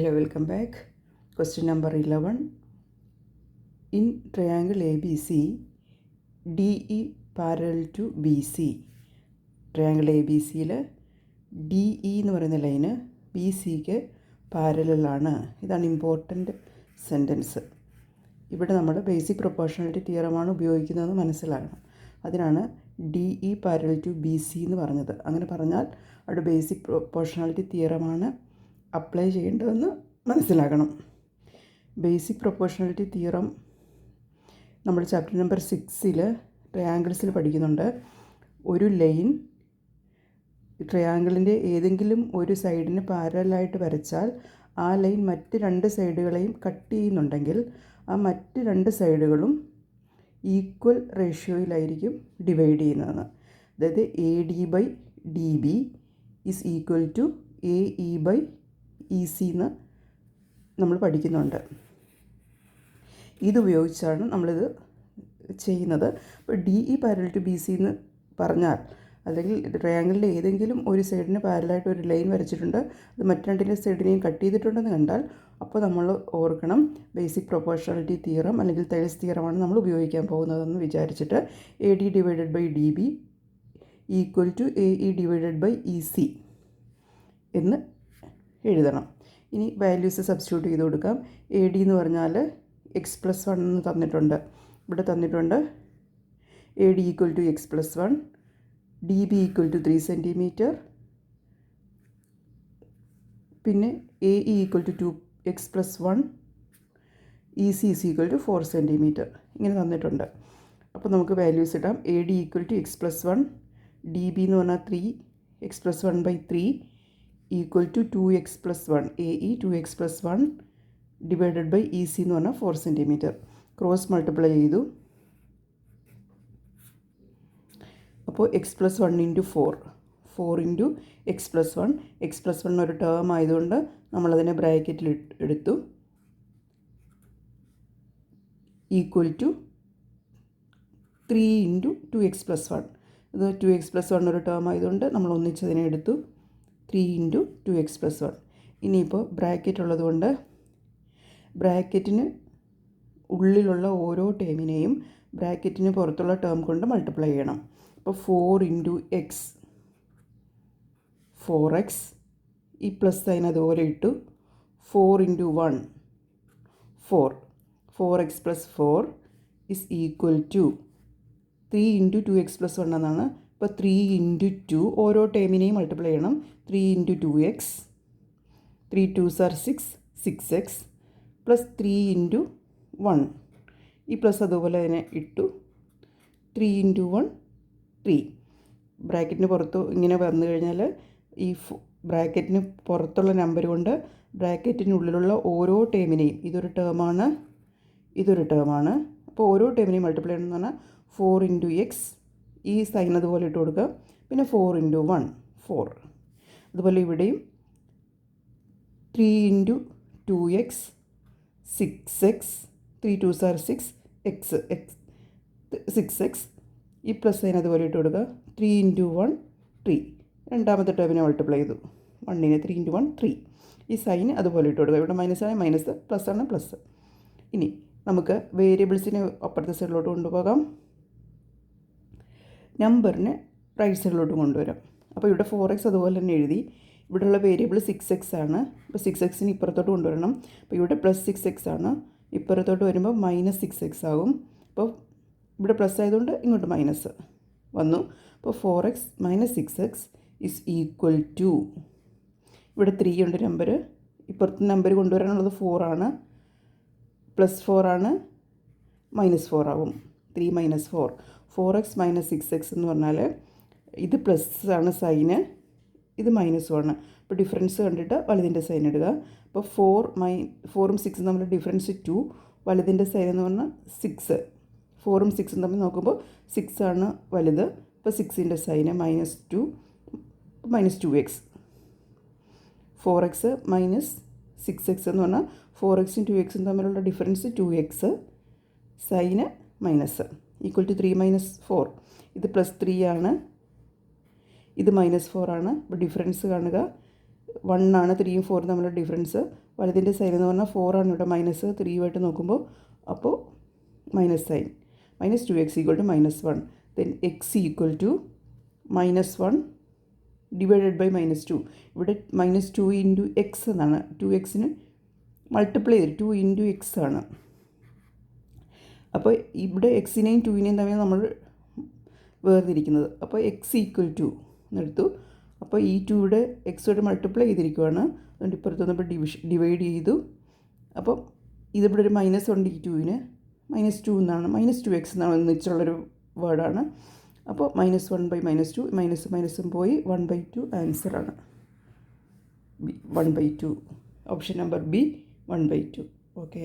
Hello, welcome back. Question number 11. In triangle ABC, DE parallel to BC. Triangle ABCയിൽ DE എന്ന് പറയുന്ന line BCക്ക് പാരലലാണ്. ഇതാണ് important sentence. ഇവിടെ നമ്മൾ basic proportionality തിയറമാണ് ഉപയോഗിക്കുന്നതെന്ന് മനസ്സിലാക്കണം. അതിനാണ് DE പാരലൽ ടു BC എന്ന് പറഞ്ഞത്. അങ്ങനെ പറഞ്ഞാൽ അവിടെ ബേസിക് പ്രൊപ്പോർഷണാലിറ്റി തിയറമാണ് അപ്ലൈ ചെയ്യേണ്ടതെന്ന് മനസ്സിലാക്കണം. ബേസിക് പ്രൊപ്പോർഷണാലിറ്റി തിയറം നമ്മൾ ചാപ്റ്റർ നമ്പർ 6 ട്രയാങ്കിൾസിൽ പഠിക്കുന്നുണ്ട്. ഒരു ലൈൻ ട്രയാങ്കിളിൻ്റെ ഏതെങ്കിലും ഒരു സൈഡിന് പാരലായിട്ട് വരച്ചാൽ ആ ലൈൻ മറ്റ് രണ്ട് സൈഡുകളെയും കട്ട് ചെയ്യുന്നുണ്ടെങ്കിൽ ആ മറ്റ് രണ്ട് സൈഡുകളും ഈക്വൽ റേഷ്യോയിലായിരിക്കും ഡിവൈഡ് ചെയ്യുന്നതെന്ന്. അതായത് AD/DB is equal to AE/EC എന്ന് നമ്മൾ പഠിക്കുന്നുണ്ട്. ഇതുപയോഗിച്ചാണ് നമ്മളിത് ചെയ്യുന്നത്. അപ്പോൾ DE പാരലൽ ടു BC എന്ന് പറഞ്ഞാൽ, അല്ലെങ്കിൽ ട്രയാങ്കിളിൻ്റെ ഏതെങ്കിലും ഒരു സൈഡിന് പാരലായിട്ട് ഒരു ലൈൻ വരച്ചിട്ടുണ്ട്, അത് മറ്റു രണ്ടിൻ്റെ സൈഡിനെയും കട്ട് ചെയ്തിട്ടുണ്ടെന്ന് കണ്ടാൽ അപ്പോൾ നമ്മൾ ഓർക്കണം ബേസിക് പ്രൊപ്പോർഷണാലിറ്റി തിയറം അല്ലെങ്കിൽ തേഴ്സ് തിയറമാണ് നമ്മൾ ഉപയോഗിക്കാൻ പോകുന്നതെന്ന് വിചാരിച്ചിട്ട് AD/DB ഈക്വൽ ടു AE/EC എന്ന് എഴുതണം. ഇനി വാല്യൂസ് സബ്സ്റ്റിറ്റ്യൂട്ട് ചെയ്ത് കൊടുക്കാം. AD എന്ന് പറഞ്ഞാൽ x+1 എന്ന് തന്നിട്ടുണ്ട്. ഇവിടെ തന്നിട്ടുണ്ട് AD equal to x+1, DB equal to 3 cm, പിന്നെ AE equal to 2x+1, EC is equal to 4 cm ഇങ്ങനെ തന്നിട്ടുണ്ട്. അപ്പോൾ നമുക്ക് വാല്യൂസ് ഇടാം. AD equal to x+1, DB എന്ന് പറഞ്ഞാൽ 3x+1/3 equal to 2x+1, AE 2x+1 divided by EC എന്ന് പറഞ്ഞാൽ 4 cm. ക്രോസ് മൾട്ടിപ്ലൈ ചെയ്തു. അപ്പോൾ x+1 into 4 into x+1. x+1 ഒരു ടേം ആയതുകൊണ്ട് നമ്മളതിനെ ബ്രാക്കറ്റിൽ എടുത്തു. Equal to 3 into 2x+1. ഇത് 2x+1 ഒരു ടേം ആയതുകൊണ്ട് നമ്മൾ ഒന്നിച്ചതിനെ എടുത്തു. 3 ഇൻറ്റു 2x+1. ഇനിയിപ്പോൾ ബ്രാക്കറ്റ് ഉള്ളതുകൊണ്ട് ബ്രാക്കറ്റിന് ഉള്ളിലുള്ള ഓരോ ടേമിനെയും ബ്രാക്കറ്റിന് പുറത്തുള്ള ടേം കൊണ്ട് മൾട്ടിപ്ലൈ ചെയ്യണം. അപ്പോൾ 4 ഇൻറ്റു x 4x, ഈ പ്ലസ് സൈൻ അതുപോലെ ഇട്ടു. 4 into 1 4x plus 4 is equal to 3 into 2x+1 എന്നാണ്. ഇപ്പോൾ 3 ഇൻറ്റു 2 ഓരോ ടേമിനെയും മൾട്ടിപ്ലൈ ചെയ്യണം. 3 into 2x, 3 2s are 6x plus 3 into 1, ഈ പ്ലസ് അതുപോലെ തന്നെ ഇട്ടു. 3 ഇൻറ്റു 1 3. ബ്രാക്കറ്റിന് പുറത്ത് ഇങ്ങനെ വന്നു കഴിഞ്ഞാൽ ഈ ബ്രാക്കറ്റിന് പുറത്തുള്ള നമ്പർ കൊണ്ട് ബ്രാക്കറ്റിനുള്ളിലുള്ള ഓരോ ടേമിനെയും, ഇതൊരു ടേമാണ്, അപ്പോൾ ഓരോ ടേമിനെയും മൾട്ടിപ്ലൈ ചെയ്യണമെന്ന് പറഞ്ഞാൽ 4 ഇൻറ്റു x, ഈ സൈൻ അതുപോലെ ഇട്ട് കൊടുക്കുക. പിന്നെ 4 ഇൻറ്റു 1 4. അതുപോലെ ഇവിടെയും 3 into 2x 6x, 3 2s are 6x, ഈ പ്ലസ് സൈൻ അതുപോലെ ഇട്ട് കൊടുക്കുക. 3 ഇൻറ്റു 1 3. രണ്ടാമത്തെ ടേമിനെ മൾട്ടിപ്ലൈ ചെയ്തു. 1നെ 3 ഇൻറ്റു 1 3. ഈ സൈൻ അതുപോലെ ഇട്ട് കൊടുക്കുക. ഇവിടെ മൈനസ് ആണ് മൈനസ്, പ്ലസ് ആണ് പ്ലസ്. ഇനി നമുക്ക് വേരിയബിൾസിനെ അപ്പുറത്തെ സൈഡിലോട്ട് കൊണ്ടുപോകാം, നമ്പറിനെ റൈറ്റ് സൈഡിലോട്ട് കൊണ്ടുവരാം. അപ്പോൾ ഇവിടെ 4x അതുപോലെ തന്നെ എഴുതി. ഇവിടെയുള്ള വേരിയബിൾ 6x ആണ്. അപ്പോൾ 6xന് ഇപ്പുറത്തോട്ട് കൊണ്ടുവരണം. അപ്പോൾ ഇവിടെ പ്ലസ് 6x ആണ്, ഇപ്പുറത്തോട്ട് വരുമ്പോൾ മൈനസ് 6x ആകും. അപ്പോൾ ഇവിടെ പ്ലസ് ആയതുകൊണ്ട് ഇങ്ങോട്ട് മൈനസ് വന്നു. അപ്പോൾ 4x minus 6x is equal to, ഇവിടെ 3 ഉണ്ട് നമ്പർ, ഇപ്പുറത്ത് നമ്പർ കൊണ്ടുവരാനുള്ളത് 4 ആണ്, പ്ലസ് 4 ആണ്, മൈനസ് 4 ആവും. 3 മൈനസ് 4, 4x മൈനസ് 6x എന്ന് പറഞ്ഞാൽ ഇത് പ്ലസ് ആണ് സൈന്, ഇത് മൈനസും ആണ്. അപ്പോൾ ഡിഫറൻസ് കണ്ടിട്ട് വലുതിൻ്റെ സൈൻ ഇടുക. അപ്പോൾ 4ഉം 6ഉം തമ്മിൽ ഡിഫറൻസ് 2, വലുതിൻ്റെ സൈൻ എന്ന് പറഞ്ഞാൽ 6. 4ഉം 6ഉം തമ്മിൽ നോക്കുമ്പോൾ 6 ആണ് വലുത്. അപ്പോൾ 6ൻ്റെ sign -2 -2x. 4x minus 6x എന്ന് പറഞ്ഞാൽ 4xും 2xും തമ്മിലുള്ള difference 2x, sign minus equal to 3 minus 4. ഇത് പ്ലസ് 3 ആണ്, ഇത് -4 ആണ്. അപ്പോൾ ഡിഫറൻസ് കാണുക 1 ആണ്. 3ഉം 4ഉം തമ്മിലുള്ള ഡിഫറൻസ് വലുതിൻ്റെ സൈൻ എന്ന് പറഞ്ഞാൽ 4 ആണ് ഇവിടെ, മൈനസ് 3 നോക്കുമ്പോൾ, അപ്പോൾ minus sign. -2x = -1. Then x = -1 divided by -2. ഇവിടെ -2 × x എന്നാണ്, 2xന് മൾട്ടിപ്ലൈ ചെയ്ത് 2 × x ആണ്. അപ്പോൾ ഇവിടെ എക്സിനെയും 2നെയും തമ്മിൽ നമ്മൾ വേർതിരിക്കുന്നത്. അപ്പോൾ x = എന്നെടുത്തു. അപ്പോൾ ഈ 2 ഇവിടെ എക്സോട് മൾട്ടിപ്ലൈ ചെയ്തിരിക്കുവാണ്, അതുകൊണ്ട് ഇപ്പുറത്ത് വന്നപ്പോൾ ഡിവൈഡ് ചെയ്തു. അപ്പം ഇതിവിടെ ഒരു -1 ഉണ്ട്, ഈ 2ന് -2 എന്നാണ്, -2x എന്നാണ് ഒന്നിച്ചുള്ളൊരു വേർഡാണ്. അപ്പോൾ -1/-2, മൈനസും പോയി, 1/2 ആൻസറാണ്. 1/2. Option number B 1/2. ഓക്കെ.